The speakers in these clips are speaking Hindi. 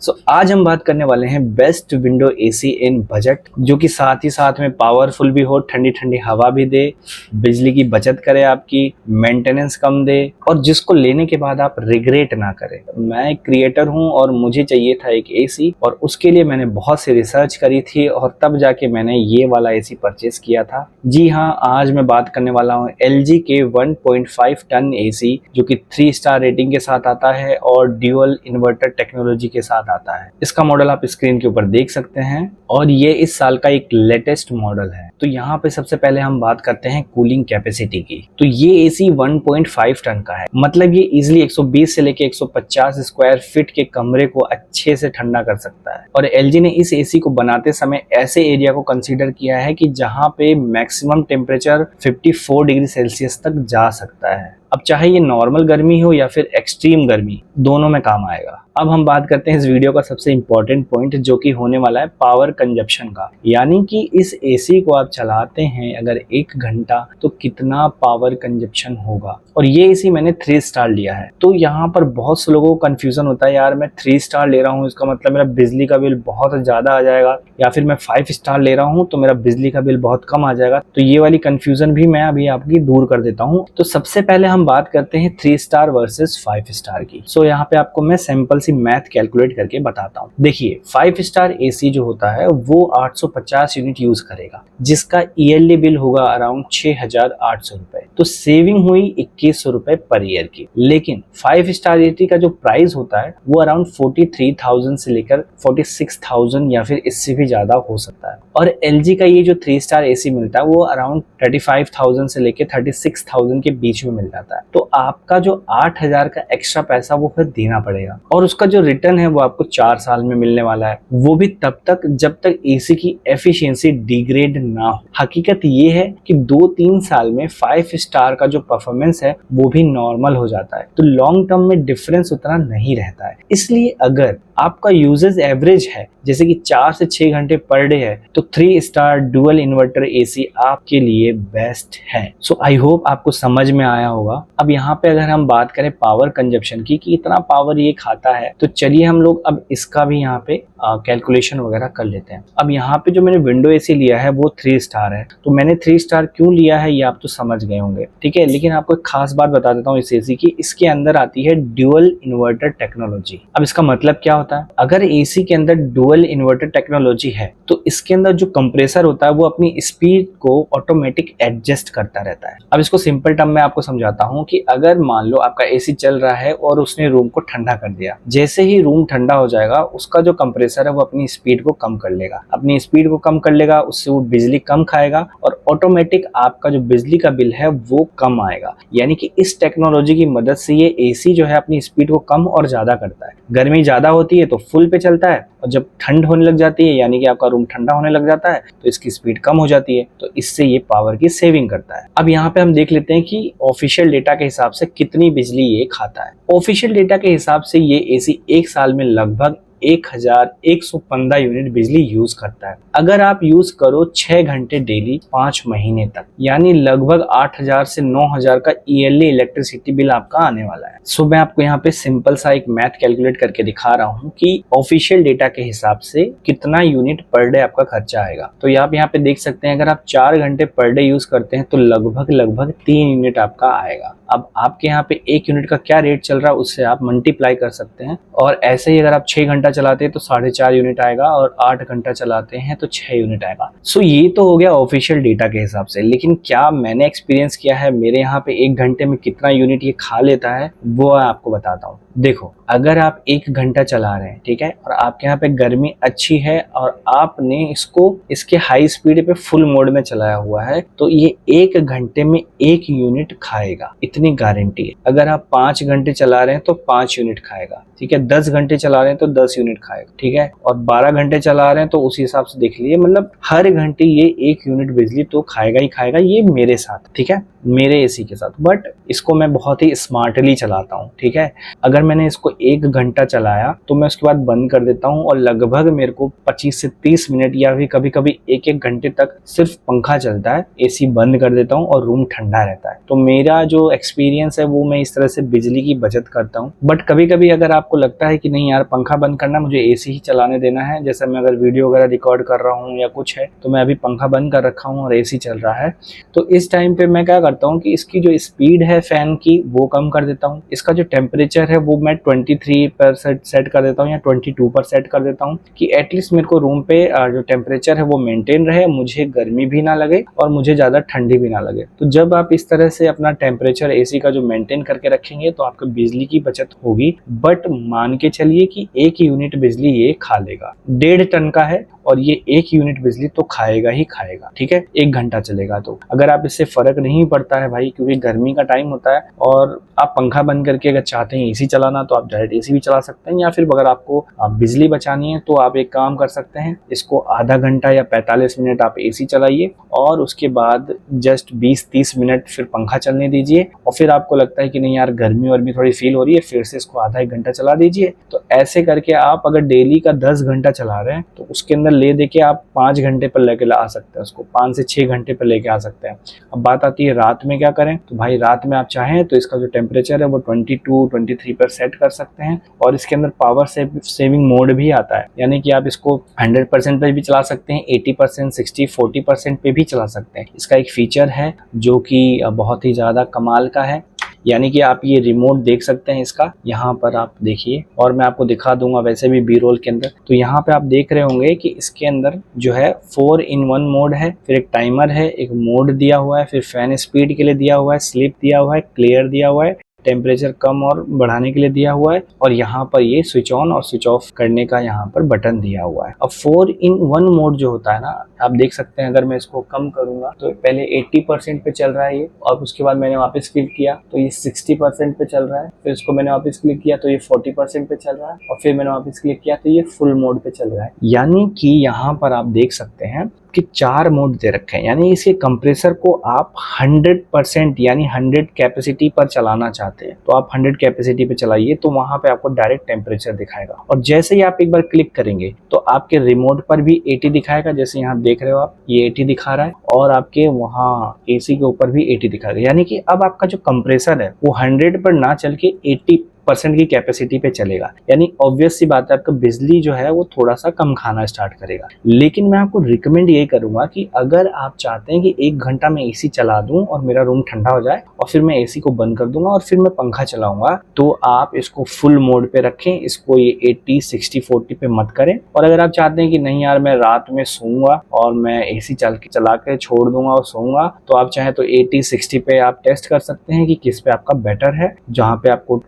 आज हम बात करने वाले हैं बेस्ट विंडो एसी इन बजट, जो कि साथ ही साथ में पावरफुल भी हो, ठंडी ठंडी हवा भी दे, बिजली की बचत करे, आपकी मेंटेनेंस कम दे और जिसको लेने के बाद आप रिग्रेट ना करें। मैं एक क्रिएटर हूं और मुझे चाहिए था एक एसी और उसके लिए मैंने बहुत सी रिसर्च करी थी और तब जाके मैंने ये वाला एसी परचेस किया था। जी हाँ, आज मैं बात करने वाला हूँ LG के 1.5 टन एसी, जो कि 3 स्टार रेटिंग के साथ आता है और ड्यूअल इन्वर्टर टेक्नोलॉजी के साथ आता है। इसका मॉडल आप स्क्रीन के ऊपर देख सकते हैं और ये इस साल का एक लेटेस्ट मॉडल है। तो यहाँ पे सबसे पहले हम बात करते हैं कूलिंग कैपेसिटी की। तो ये एसी 1.5 टन का है, मतलब ये इजिली 120 से लेके 150 स्क्वायर फीट के कमरे को अच्छे से ठंडा कर सकता है। और LG ने इस एसी को बनाते समय ऐसे एरिया को कंसीडर किया है कि जहाँ पे मैक्सिमम टेम्परेचर 54 डिग्री सेल्सियस तक जा सकता है। अब चाहे ये नॉर्मल गर्मी हो या फिर एक्सट्रीम गर्मी, दोनों में काम आएगा। अब हम बात करते हैं इस वीडियो का सबसे इंपॉर्टेंट पॉइंट, जो कि होने वाला है पावर कंजप्शन का। यानी कि इस एसी को आप चलाते हैं अगर 1 घंटा तो कितना पावर कंजप्शन होगा। और ये एसी मैंने 3 स्टार लिया है। तो यहाँ पर बहुत से लोगों को कंफ्यूजन होता है, यार मैं 3 स्टार ले रहा हूँ, इसका मतलब मेरा बिजली का बिल बहुत ज्यादा आ जाएगा, या फिर मैं 5 स्टार ले रहा हूँ तो मेरा बिजली का बिल बहुत कम आ जाएगा। तो ये वाली कंफ्यूजन भी मैं अभी आपकी दूर कर देता हूँ। तो सबसे पहले हम बात करते हैं 3 स्टार वर्सेस 5 स्टार की। सो यहाँ पे आपको मैं सिंपल सी मैथ कैलकुलेट करके बताता हूँ। देखिए, 5 स्टार एसी जो होता है वो 850 यूनिट यूज करेगा, जिसका ईयरली बिल होगा अराउंड 6800 रुपए। तो सेविंग हुई 2100 रुपए पर ईयर की। लेकिन 5 स्टार एसी का जो प्राइस होता है वो अराउंड 43,000 से लेकर 46,000 या फिर इससे भी ज्यादा हो सकता है। और LG का ये जो 3 स्टार एसी मिलता है वो अराउंड 35,000 से लेकर 36,000 के बीच में मिल जाता है। तो आपका जो 8,000 का एक्स्ट्रा पैसा वो फिर देना पड़ेगा और उसका जो रिटर्न है वो आपको 4 साल में मिलने वाला है, वो भी तब तक जब तक एसी की एफिशिएंसी डिग्रेड ना हो। हकीकत ये है कि 2-3 साल में 5 स्टार का जो परफॉर्मेंस है वो भी नॉर्मल हो जाता है। तो लॉन्ग टर्म में डिफरेंस उतना नहीं रहता है। इसलिए अगर आपका यूजेज एवरेज है जैसे कि 4 से 6 घंटे पर डे है तो 3 स्टार डुअल इन्वर्टर एसी आपके लिए बेस्ट है। सो आई होप आपको समझ में आया होगा। अब यहाँ पे अगर हम बात करें पावर कंजप्शन की कि इतना पावर ये खाता है, तो चलिए हम लोग अब इसका भी यहाँ पे कैलकुलेशन वगैरह कर लेते हैं। अब यहाँ पे जो मैंने विंडो एसी लिया है वो 3 स्टार है। तो मैंने 3 स्टार क्यों लिया है ये आप तो समझ गए होंगे, ठीक है। लेकिन आपको एक खास बात बता देता हूँ इस एसी की, इसके अंदर आती है ड्यूअल इन्वर्टर टेक्नोलॉजी। अब इसका मतलब क्या होता है? अगर एसी के अंदर डुअल इन्वर्टर टेक्नोलॉजी है तो इसके अंदर जो कंप्रेसर होता है वो अपनी स्पीड को ऑटोमेटिक एडजस्ट करता रहता है। अब इसको सिंपल टर्म में आपको समझाता हूँ कि अगर मान लो आपका एसी चल रहा है और उसने रूम को ठंडा कर दिया, जैसे ही रूम ठंडा हो जाएगा उसका जो कंप्रेसर है वो अपनी स्पीड को कम कर लेगा, अपनी स्पीड को कम कर लेगा, उससे वो बिजली कम खाएगा और ऑटोमेटिक आपका जो बिजली का बिल है वो कम आएगा। यानी कि इस टेक्नोलॉजी की मदद से ये एसी जो है अपनी स्पीड को कम और ज्यादा करता है। गर्मी ज्यादा होती है तो फुल पे चलता है और जब ठंड होने लग जाती है यानी कि आपका रूम ठंडा होने लग जाता है तो इसकी स्पीड कम हो जाती है। तो इससे ये पावर की सेविंग करता है। अब यहाँ पे हम देख लेते हैं कि ऑफिशियल डेटा के हिसाब से कितनी बिजली ये खाता है। ऑफिशियल डेटा के हिसाब से ये एसी 1 साल में लगभग 1115 यूनिट बिजली यूज करता है। अगर आप यूज करो 6 घंटे डेली 5 महीने तक, यानी लगभग 8,000 से 9,000 का ईयरली इलेक्ट्रिसिटी बिल आपका आने वाला है। सो मैं आपको यहाँ पे सिंपल सा एक मैथ कैलकुलेट करके दिखा रहा हूँ कि ऑफिशियल डेटा के हिसाब से कितना यूनिट पर डे आपका खर्चा आएगा। तो आप यहाँ पे देख सकते हैं, अगर आप 4 घंटे पर डे यूज करते हैं तो लगभग 3 यूनिट आपका आएगा। अब आपके यहाँ पे 1 यूनिट का क्या रेट चल रहा है उससे आप मल्टीप्लाई कर सकते हैं। और ऐसे ही अगर आप 6 घंटा चलाते हैं तो 4.5 यूनिट आएगा और 8 घंटा चलाते हैं तो 6 यूनिट आएगा। सो ये तो हो गया ऑफिशियल डेटा के हिसाब से। लेकिन क्या मैंने एक्सपीरियंस किया है, मेरे यहाँ पे 1 घंटे में कितना यूनिट ये खा लेता है वो आपको बताता हूँ। देखो, अगर आप 1 घंटा चला रहे हैं, ठीक है, और आपके यहाँ पे गर्मी अच्छी है और आपने इसको इसके हाई स्पीड पे फुल मोड में चलाया हुआ है तो ये 1 घंटे में 1 यूनिट खाएगा, इतनी गारंटी है। अगर आप 5 घंटे चला रहे हैं तो 5 यूनिट खाएगा, ठीक है। 10 घंटे चला रहे हैं तो 10 यूनिट खाएगा, ठीक है। और 12 घंटे चला रहे हैं तो उसी हिसाब से देख लीजिए, मतलब हर घंटे ये 1 यूनिट बिजली तो खाएगा ही खाएगा। ये मेरे साथ, ठीक है, मेरे एसी के साथ। बट इसको मैं बहुत ही स्मार्टली चलाता हूँ, ठीक है। अगर मैंने इसको 1 घंटा चलाया तो मैं उसके बाद बंद कर देता हूँ और लगभग मेरे को 25 से 30 मिनट या फिर कभी कभी 1-1 घंटे तक सिर्फ पंखा चलता है, एसी बंद कर देता हूँ और रूम ठंडा रहता है। तो मेरा जो एक्सपीरियंस है वो मैं इस तरह से बिजली की बचत करता हूँ। बट कभी कभी अगर आपको लगता है कि नहीं यार पंखा बंद करना, मुझे एसी ही चलाने देना है, जैसे मैं अगर वीडियो वगैरह रिकॉर्ड कर रहा हूँ या कुछ है तो मैं अभी पंखा बंद कर रखा हूँ और एसी चल रहा है, तो इस टाइम पे मैं क्या करता हूँ कि इसकी जो स्पीड है फैन की वो कम कर देता हूँ। इसका जो टेम्परेचर है वो मैं 23 पर सेट कर देता हूँ या 22 पर सेट कर देता हूँ कि एटलीस्ट मेरे को रूम पे जो टेम्परेचर है वो मेंटेन रहे, मुझे गर्मी भी ना लगे और मुझे ज़्यादा ठंडी भी ना लगे। तो जब आप इस तरह से अपना टेम्परेचर एसी का जो मेंटेन करके रखेंगे तो आपको बिजली की बचत होगी। बट मान के चलिए कि 1 यूनिट बिजली ये खा लेगा, 1.5 टन का है और ये 1 यूनिट बिजली तो खाएगा ही खाएगा, ठीक है, 1 घंटा चलेगा। तो अगर आप इससे फर्क नहीं पड़ता है भाई, क्योंकि गर्मी का टाइम होता है और आप पंखा बंद करके अगर चाहते हैं एसी चलाना तो आप डायरेक्ट एसी भी चला सकते हैं, या फिर अगर आपको बिजली बचानी है तो आप एक काम कर सकते हैं, इसको आधा घंटा या 45 मिनट आप एसी चलाइए और उसके बाद जस्ट 20-30 मिनट फिर पंखा चलने दीजिए, और फिर आपको लगता है कि नहीं यार गर्मी और भी थोड़ी फील हो रही है, फिर से इसको आधा 1 घंटा चला दीजिए। तो ऐसे करके आप अगर डेली का 10 घंटा चला रहे हैं तो उसके अंदर ले दे के आप 5 घंटे पर लेके आ सकते हैं, उसको 5 से 6 घंटे पर लेके आ सकते हैं। अब बात आती है रात में क्या करें, तो भाई रात में आप चाहें तो इसका जो टेम्परेचर है वो 22-23 पर सेट कर सकते हैं, और इसके अंदर पावर सेविंग मोड भी आता है, यानी कि आप इसको 100% पे भी चला सकते हैं, 80%, 60-40% पे भी चला सकते हैं। इसका एक फीचर है जो कि बहुत ही ज़्यादा कमाल का है, यानी कि आप ये रिमोट देख सकते हैं इसका, यहाँ पर आप देखिए और मैं आपको दिखा दूंगा वैसे भी बी रोल के अंदर। तो यहाँ पे आप देख रहे होंगे कि इसके अंदर जो है 4-in-1 मोड है, फिर एक टाइमर है, एक मोड दिया हुआ है, फिर फैन स्पीड के लिए दिया हुआ है, स्लीप दिया हुआ है, क्लियर दिया हुआ है, टेम्परेचर कम और बढ़ाने के लिए दिया हुआ है, और यहाँ पर ये स्विच ऑन और स्विच ऑफ करने का यहाँ पर बटन दिया हुआ है। अब 4-in-1 मोड जो होता है ना, आप देख सकते हैं अगर मैं इसको कम करूंगा तो पहले 80% पे चल रहा है ये, और उसके बाद मैंने वापस क्लिक किया तो ये 60% पे चल रहा है, फिर इसको मैंने वापस क्लिक किया तो ये 40% पे चल रहा है, और फिर मैंने वापस क्लिक किया तो ये फुल मोड पे चल रहा है। यानी कि यहाँ पर आप देख सकते हैं कि 4 मोड दे रखे हैं, यानी इसके कंप्रेसर को आप 100% यानी 100 कैपेसिटी पर चलाना चाहते हैं तो आप 100 कैपेसिटी पे चलाइए, तो वहां पे आपको डायरेक्ट टेम्परेचर दिखाएगा, और जैसे ही आप एक बार क्लिक करेंगे तो आपके रिमोट पर भी 80 दिखाएगा, जैसे यहाँ देख रहे हो आप ये 80 दिखा रहा है, और आपके वहाँ एसी के ऊपर भी 80 दिखाएगा। यानी कि अब आपका जो कंप्रेसर है वो 100 पर ना चल के 80% की कैपेसिटी पे चलेगा, यानी ऑब्वियस सी बात है आपका बिजली जो है वो थोड़ा सा कम खाना स्टार्ट करेगा। लेकिन मैं आपको रिकमेंड ये करूंगा कि अगर आप चाहते हैं कि 1 घंटा में एसी चला दूं और मेरा रूम ठंडा हो जाए और फिर मैं एसी को बंद कर दूंगा और फिर मैं पंखा चलाऊंगा, तो आप इसको फुल मोड पे रखें, इसको ये 80-60-40 पे मत करें। और अगर आप चाहते हैं कि नहीं यार मैं रात में सोऊंगा और मैं एसी चला के छोड़ दूंगा और सोऊंगा, तो आप चाहे तो 80-60 पे आप टेस्ट कर सकते हैं कि किस पे आपका बेटर है, जहाँ पे आपको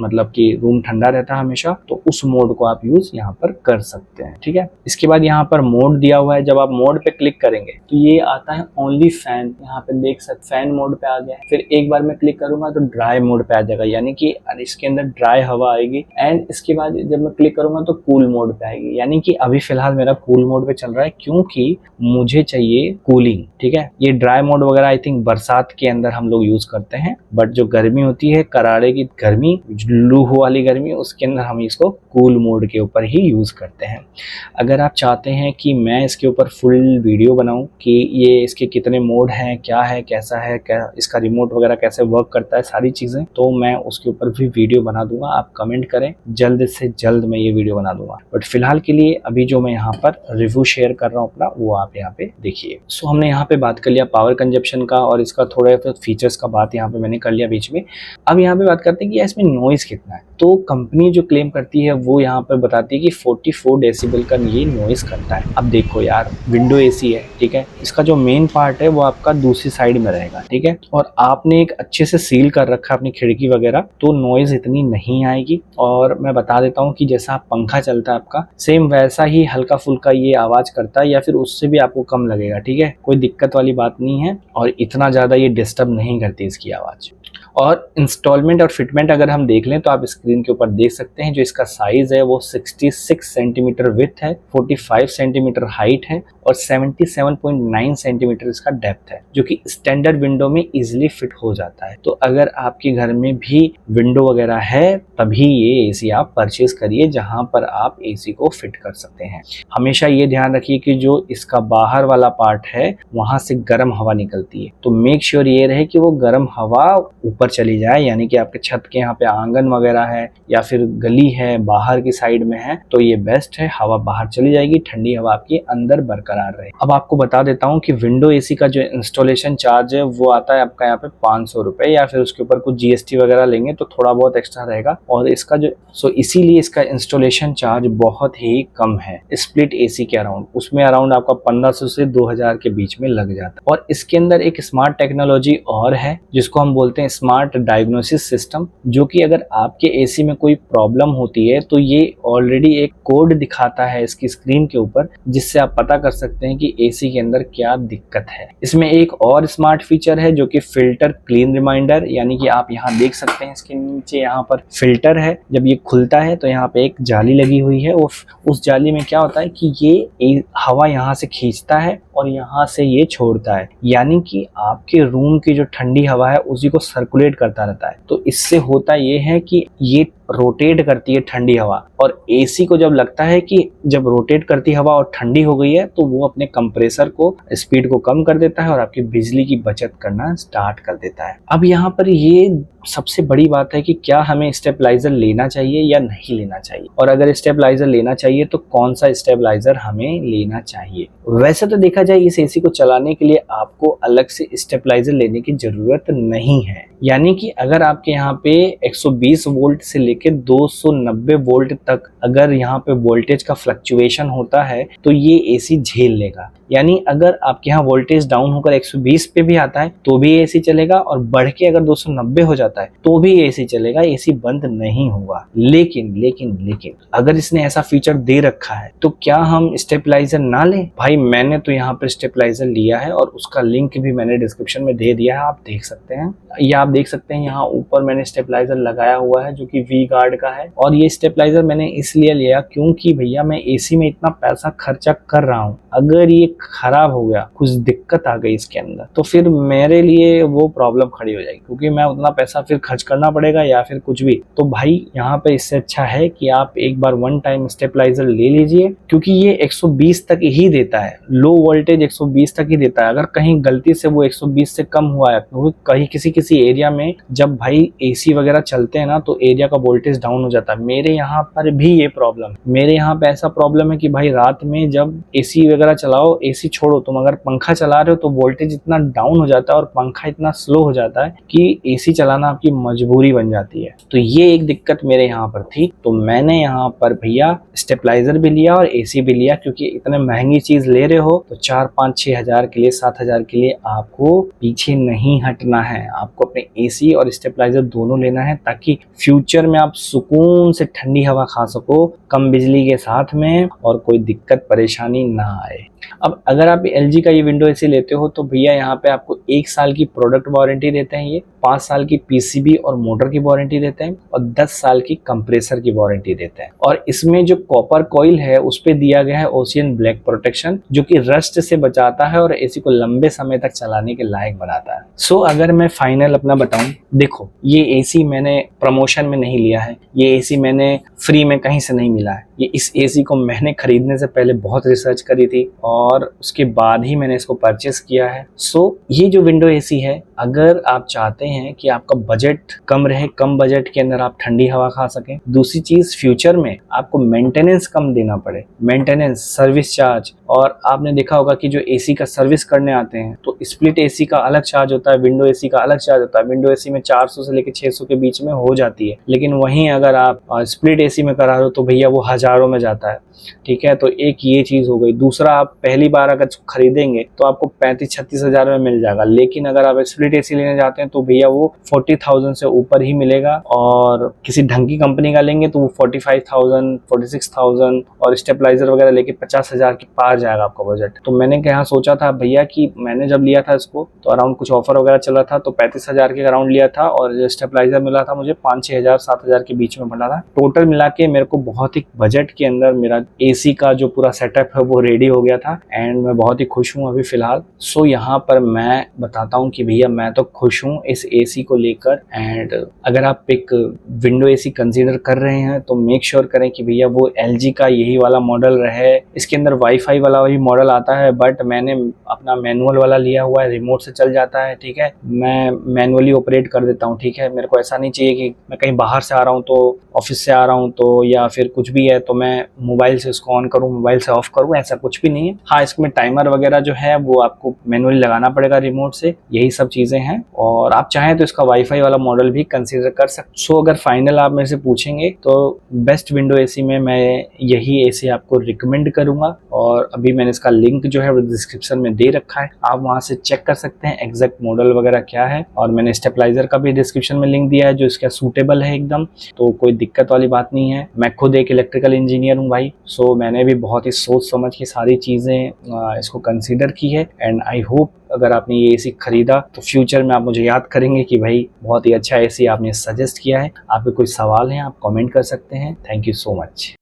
मतलब कि रूम ठंडा रहता है हमेशा, तो उस मोड को आप यूज यहाँ पर कर सकते हैं, ठीक है। इसके बाद यहाँ पर मोड दिया हुआ है, जब आप मोड पे क्लिक करेंगे तो ये आता है ओनली फैन, यहाँ पे देख सकते फैन मोड पे आ गया है। फिर एक बार मैं क्लिक करूंगा तो ड्राई मोड पे आ जाएगा, यानी कि इसके अंदर ड्राई हवा आएगी, एंड इसके बाद जब मैं क्लिक करूंगा तो कूल मोड पे आएगी, यानी कि अभी फिलहाल मेरा कूल मोड पे चल रहा है क्योंकि मुझे चाहिए कूलिंग, ठीक है। ये ड्राई मोड वगैरह आई थिंक बरसात के अंदर हम लोग यूज करते हैं, बट जो गर्मी होती है करारे की गर्मी, लू वाली गर्मी, उसके अंदर हम इसको कूल मोड के ऊपर ही यूज करते हैं। अगर आप चाहते हैं कि मैं इसके ऊपर फुल वीडियो बनाऊं कि ये इसके कितने मोड हैं, क्या है, कैसा है, क्या इसका रिमोट वगैरह कैसे वर्क करता है, सारी चीजें, तो मैं उसके ऊपर भी वीडियो बना दूंगा। आप कमेंट करें, जल्द से जल्द मैं ये वीडियो बना दूंगा। बट फिलहाल के लिए अभी जो मैं यहाँ पर रिव्यू शेयर कर रहा हूँ अपना, वो आप यहाँ पे देखिए। सो हमने यहाँ पे बात कर लिया पावर कंजप्शन का और इसका थोड़ा फीचर्स का बात यहाँ पे मैंने कर लिया बीच में। अब यहाँ पे बात करते हैं कि इसमें नॉइज कितना है। तो कंपनी जो क्लेम करती है वो यहाँ पर बताती है कि 44 डेसिबल का ये नॉइज करता है। अब देखो यार, विंडो एसी है, ठीक है, इसका जो मेन पार्ट है वो आपका दूसरी साइड में रहेगा, ठीक है, और आपने एक अच्छे से सील कर रखा अपनी खिड़की वगैरह, तो नॉइज इतनी नहीं आएगी। और मैं बता देता हूँ कि जैसा पंखा चलता है आपका, सेम वैसा ही हल्का फुल्का ये आवाज करता है, या फिर उससे भी आपको कम लगेगा, ठीक है, कोई दिक्कत वाली बात नहीं है, और इतना ज्यादा ये डिस्टर्ब नहीं करती इसकी आवाज। और इंस्टॉलमेंट और फिटमेंट अगर हम देख लें तो आप स्क्रीन के ऊपर देख सकते हैं, जो इसका साइज है वो 66 सेंटीमीटर विड्थ है, 45 सेंटीमीटर हाइट है और 77.9 सेंटीमीटर इसका डेप्थ है, जो कि स्टैंडर्ड विंडो में इजीली फिट हो जाता है। तो अगर आपके घर में भी विंडो वगैरह है तभी ये एसी आप परचेज करिए, जहां पर आप एसी को फिट कर सकते हैं। हमेशा ये ध्यान रखिए कि जो इसका बाहर वाला पार्ट है वहां से गर्म हवा निकलती है, तो मेक श्योर ये रहे कि वो गर्म हवा ऊपर चली जाए, यानी कि आपके छत के यहाँ पे आंगन वगैरह है या फिर गली है बाहर की साइड में है, तो ये बेस्ट है। हवा बाहर चली जाएगी, ठंडी हवा आपकी अंदर बरकरार रहे। अब आपको बता देता हूँ कि विंडो एसी का जो इंस्टॉलेशन चार्ज है वो आता है आपका यहाँ पे 500 रुपए, या फिर उसके ऊपर कुछ जीएसटी वगैरह लेंगे तो थोड़ा बहुत एक्स्ट्रा रहेगा। और इसका जो इसीलिए इसका इंस्टॉलेशन चार्ज बहुत ही कम है स्प्लिट एसी के अराउंड, उसमें अराउंड आपका 1500 से 2000 के बीच में लग जाता है। और इसके अंदर एक स्मार्ट टेक्नोलॉजी और है जिसको हम बोलते हैं स्मार्ट डायग्नोसिस सिस्टम, जो कि अगर आपके एसी में कोई प्रॉब्लम होती है तो ये ऑलरेडी एक कोड दिखाता है इसकी स्क्रीन के ऊपर, जिससे आप पता कर सकते हैं कि एसी के अंदर क्या दिक्कत है। इसमें एक और स्मार्ट फीचर है जो कि फिल्टर क्लीन रिमाइंडर, यानी कि आप यहाँ देख सकते हैं इसके नीचे यहाँ पर फिल्टर है। जब ये खुलता है तो यहाँ पे एक जाली लगी हुई है, उस जाली में क्या होता है कि ये हवा यहाँ से खींचता है और यहाँ से ये छोड़ता है, यानी कि आपके रूम की जो ठंडी हवा है उसी को सर्कुलेट करता रहता है। तो इससे होता ये है कि ये रोटेट करती है ठंडी हवा, और एसी को जब लगता है कि जब रोटेट करती हवा और ठंडी हो गई है तो वो अपने कंप्रेसर को स्पीड को कम कर देता है और आपकी बिजली की बचत करना स्टार्ट कर देता है। अब यहाँ पर ये सबसे बड़ी बात है कि क्या हमें स्टेबलाइजर लेना चाहिए या नहीं लेना चाहिए, और अगर स्टेबलाइजर लेना चाहिए तो कौन सा स्टेबलाइजर हमें लेना चाहिए। वैसे तो देखा जाए इस एसी को चलाने के लिए आपको अलग से स्टेबलाइजर लेने की जरूरत नहीं है, यानी कि अगर आपके यहाँ पे 120 वोल्ट से लेकर 290 वोल्ट तक अगर यहाँ पे वोल्टेज का फ्लक्चुएशन होता है तो ये एसी झेल लेगा। यानी अगर आपके यहाँ वोल्टेज डाउन होकर 120 पे भी आता है तो भी एसी चलेगा, और बढ़ के अगर 290 हो जाता है तो भी एसी चलेगा, एसी बंद नहीं होगा। लेकिन लेकिन लेकिन अगर इसने ऐसा फीचर दे रखा है तो क्या हम स्टेबलाइजर ना लें? भाई मैंने तो यहाँ पर स्टेबलाइजर लिया है और उसका लिंक भी मैंने डिस्क्रिप्शन में दे दिया है, आप देख सकते हैं। या आप देख सकते हैं यहाँ ऊपर मैंने स्टेबलाइजर लगाया हुआ है जो कि वी गार्ड का है, और ये स्टेबलाइजर मैंने इसलिए लिया क्योंकि भैया मैं एसी में इतना पैसा खर्चा कर रहा हूँ, अगर ये खराब हो गया, कुछ दिक्कत आ गई इसके अंदर, तो फिर मेरे लिए वो प्रॉब्लम खड़ी हो जाएगी, क्योंकि मैं उतना पैसा फिर खर्च करना पड़ेगा या फिर कुछ भी। तो भाई यहाँ पे इससे अच्छा है कि आप एक बार वन टाइम स्टेबलाइजर ले लीजिए, क्योंकि ये 120 तक ही देता है, लो वोल्टेज 120 तक ही देता है। अगर कहीं गलती से वो 120 से कम हुआ है तो कहीं किसी एरिया में जब भाई एसी वगैरह चलते हैं ना तो एरिया का वोल्टेज डाउन हो जाता है। मेरे यहाँ पर भी ये प्रॉब्लम, मेरे यहाँ पे ऐसा प्रॉब्लम है कि भाई रात में जब एसी वगैरह चलाओ, एसी छोड़ो, तुम अगर पंखा चला रहे हो तो वोल्टेज इतना डाउन हो जाता है और पंखा इतना स्लो हो जाता है कि एसी चलाना आपकी मजबूरी बन जाती है। तो ये एक दिक्कत मेरे यहाँ पर थी, तो मैंने यहाँ पर भैया स्टेबलाइजर भी लिया और एसी भी लिया, क्योंकि इतने महंगी चीज ले रहे हो तो 4-5-6 हजार के लिए, 7 हजार के लिए आपको पीछे नहीं हटना है। आपको अपने एसी और स्टेबलाइजर दोनों लेना है ताकि फ्यूचर में आप सुकून से ठंडी हवा खा सको, कम बिजली के साथ में, और कोई दिक्कत परेशानी ना आए। अब अगर आप LG का ये विंडो एसी लेते हो तो भैया यहाँ पे आपको 1 साल की प्रोडक्ट वारंटी देते हैं, ये 5 साल की PCB और मोटर की वारंटी देते हैं, और 10 साल की कंप्रेसर की वारंटी देते हैं। और इसमें जो कॉपर कॉइल है उस पे दिया गया है ओशियन ब्लैक प्रोटेक्शन, जो कि रस्ट से बचाता है और एसी को लंबे समय तक चलाने के लायक बनाता है। सो अगर मैं फाइनल अपना बताऊं, देखो ये एसी मैंने प्रमोशन में नहीं लिया है, ये एसी मैंने फ्री में कहीं से नहीं मिला है। इस एसी को मैंने खरीदने से पहले बहुत रिसर्च करी थी और उसके बाद ही मैंने इसको परचेस किया है। सो ये जो विंडो एसी है, अगर आप चाहते हैं कि आपका बजट कम रहे, कम बजट के अंदर आप ठंडी हवा खा सकें, दूसरी चीज फ्यूचर में आपको मेंटेनेंस कम देना पड़े, मेंटेनेंस, सर्विस चार्ज, और आपने देखा होगा कि जो एसी का सर्विस करने आते हैं तो स्प्लिट एसी का अलग चार्ज होता है, विंडो एसी का अलग चार्ज होता है। विंडो एसी में 400 से लेकर 600 के बीच में हो जाती है, लेकिन वहीं अगर आप स्प्लिट एसी में करा रहे हो तो भैया वो हजारों में जाता है। ठीक है, तो एक ये चीज हो गई। दूसरा, आप पहली बार अगर खरीदेंगे तो आपको 35-36 हजार में मिल जाएगा, लेकिन अगर आप स्प्लिट एसी लेने जाते हैं तो भैया वो 40,000 से ऊपर ही मिलेगा, और किसी ढंग की कंपनी का लेंगे तो वो 45,000, 46,000, और स्टेबलाइजर वगैरह लेके 50,000 के पार जाएगा आपका बजट। तो मैंने क्या सोचा था भैया कि मैंने जब लिया था इसको तो अराउंड कुछ ऑफर वगैरह चला था, तो 35,000 के अराउंड लिया था, और स्टेबलाइजर मिला था मुझे 5-6 हजार, 7 हजार के बीच में मिला था। टोटल मिला के मेरे को बहुत ही बजट के अंदर मेरा एसी का जो पूरा सेटअप है वो रेडी हो गया था, एंड मैं बहुत ही खुश हूँ अभी फिलहाल। सो यहाँ पर मैं बताता हूँ कि भैया मैं तो खुश हूँ इस एसी को लेकर। एंड अगर आप एक विंडो एसी कंसीडर कर रहे हैं तो मेक श्योर करें कि भैया वो LG का यही वाला मॉडल रहे। इसके अंदर वाईफाई वाला वही मॉडल आता है, बट मैंने अपना मैनुअल वाला लिया हुआ है, रिमोट से चल जाता है, ठीक है। मैं मैनुअली ऑपरेट कर देता हूँ, ठीक है। मेरे को ऐसा नहीं चाहिए कि मैं कहीं बाहर से आ रहा हूँ तो, ऑफिस से आ रहा हूँ तो, या फिर कुछ भी है तो मैं मोबाइल से इसको ऑन करूँ, मोबाइल से ऑफ करूँ, ऐसा कुछ भी नहीं है। हाँ, इसमें टाइमर वगैरह जो है वो आपको मैनुअली लगाना पड़ेगा रिमोट से, यही सब चीज़ें हैं। और आप चाहें तो इसका वाईफाई वाला मॉडल भी कंसीडर कर सकते। सो अगर फाइनल आप मेरे से पूछेंगे तो बेस्ट विंडो एसी में मैं यही एसी आपको रिकमेंड करूंगा। और अभी मैंने इसका लिंक जो है वो डिस्क्रिप्शन में दे रखा है, आप वहां से चेक कर सकते हैं एग्जैक्ट मॉडल वगैरह क्या है। और मैंने स्टेबलाइजर का भी डिस्क्रिप्शन में लिंक दिया है जो इसका सूटेबल है एकदम, तो कोई दिक्कत वाली बात नहीं है। मैं खुद एक इलेक्ट्रिकल इंजीनियर हूँ भाई, सो मैंने भी बहुत ही सोच समझ के सारी चीज़ें इसको कंसीडर की है। एंड आई होप अगर आपने ये एसी खरीदा तो फ्यूचर में आप मुझे याद करेंगे कि भाई बहुत ही अच्छा एसी आपने सजेस्ट किया है। आपके कोई सवाल हैं आप कमेंट कर सकते हैं। Thank you so much.